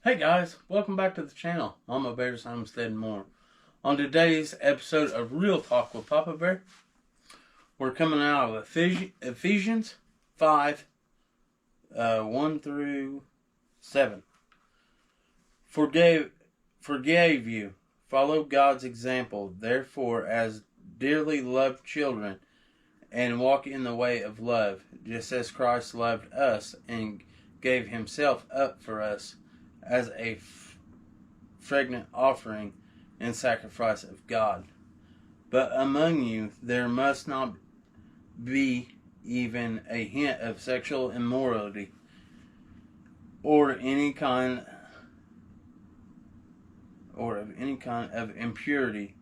Hey guys, welcome back to the channel. Mama Bear's Homestead and more. On today's episode of Real Talk with Papa Bear, we're coming out of Ephesians 5, 1 through 7. Forgave you. Follow God's example, therefore, as dearly loved children, and walk in the way of love, just as Christ loved us and gave himself up for us as a fragrant offering and sacrifice of God. But among you there must not be even a hint of sexual immorality or any kind of impurity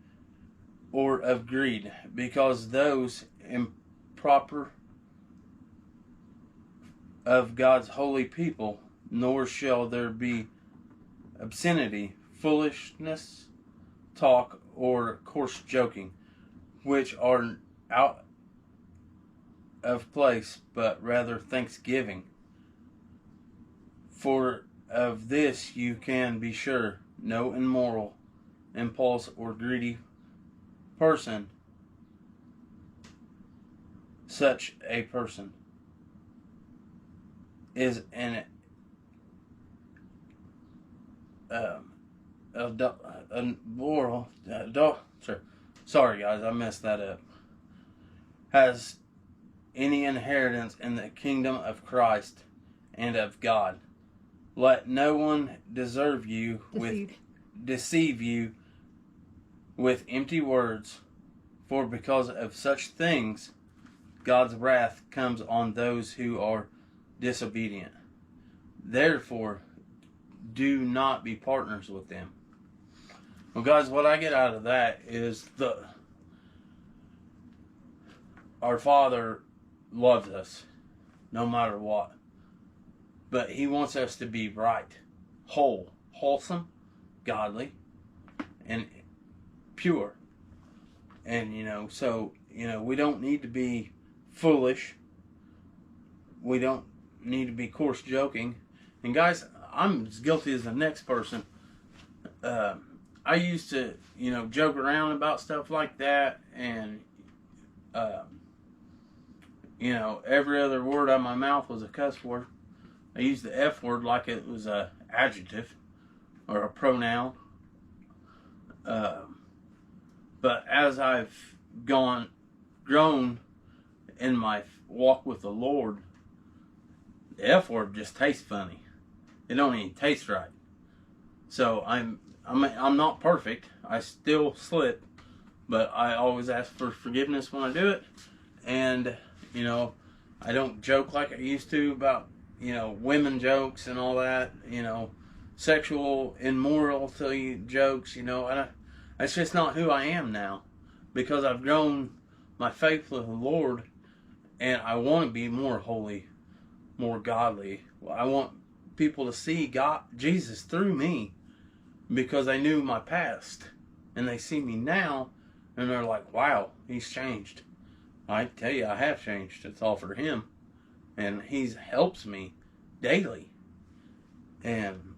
or of greed, because those improper of God's holy people, nor shall there be obscenity, foolishness, talk, or coarse joking, which are out of place, but rather thanksgiving. For of this you can be sure, no immoral, impulse, or greedy person, such a person is an moral sorry guys, I messed that up. Has any inheritance in the kingdom of Christ and of God. Let no one deceive you with empty words, for because of such things God's wrath comes on those who are disobedient. Therefore, do not be partners with them. Well, guys, what I get out of that is our Father loves us no matter what, but He wants us to be right, whole, wholesome, godly, and pure. And so we don't need to be foolish. We don't need to be coarse joking. And guys, I'm as guilty as the next person. I used to, joke around about stuff like that, and every other word out of my mouth was a cuss word. I used the F word like it was a adjective or a pronoun. But as I've grown in my walk with the Lord, the F word just tastes funny. It don't even taste right. So I'm not perfect. I still slip, but I always ask for forgiveness when I do it. And I don't joke like I used to about women jokes and all that. Sexual immorality jokes. That's just not who I am now, because I've grown my faith with the Lord, and I want to be more holy, more godly. I want people to see Jesus through me, because they knew my past and they see me now and they're like, wow, he's changed. I tell you, I have changed. It's all for him, and he helps me daily. And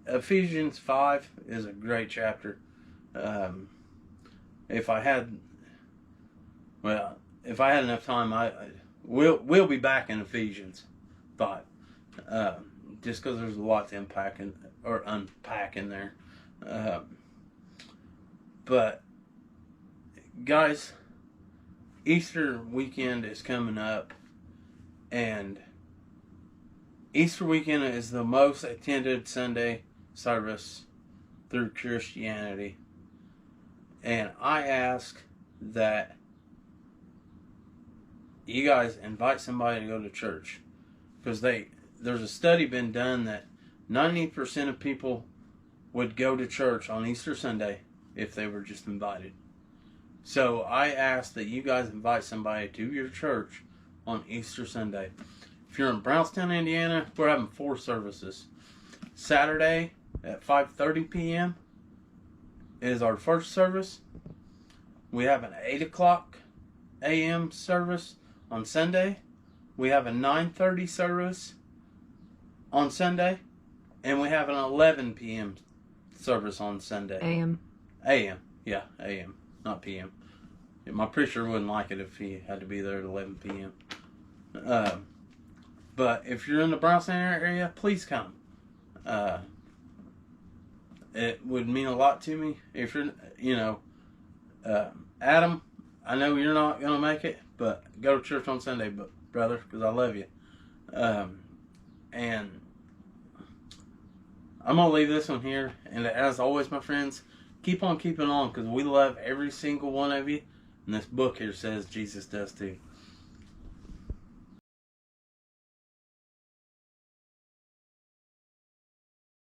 Ephesians 5 is a great chapter. If I had enough time, we'll be back in Ephesians 5. Just because there's a lot to unpack in there. But guys, Easter weekend is coming up, and Easter weekend is the most attended Sunday service through Christianity. And I ask that you guys invite somebody to go to church, because there's a study been done that 90% of people would go to church on Easter Sunday if they were just invited. So I ask that you guys invite somebody to your church on Easter Sunday. If you're in Brownstown, Indiana, we're having 4 services. Saturday at 5:30 p.m. is our first service. We have an 8 o'clock a.m. service on Sunday. We have a 9:30 service on Sunday, and we have an 11 p.m. service on Sunday. AM. AM. Yeah, AM. Not PM. My preacher wouldn't like it if he had to be there at 11 p.m. But if you're in the Brownstown area, please come. It would mean a lot to me. If you're, Adam, I know you're not going to make it, but go to church on Sunday, brother, because I love you. And I'm going to leave this one here. And as always, my friends, keep on keeping on, because we love every single one of you. And this book here says Jesus does too.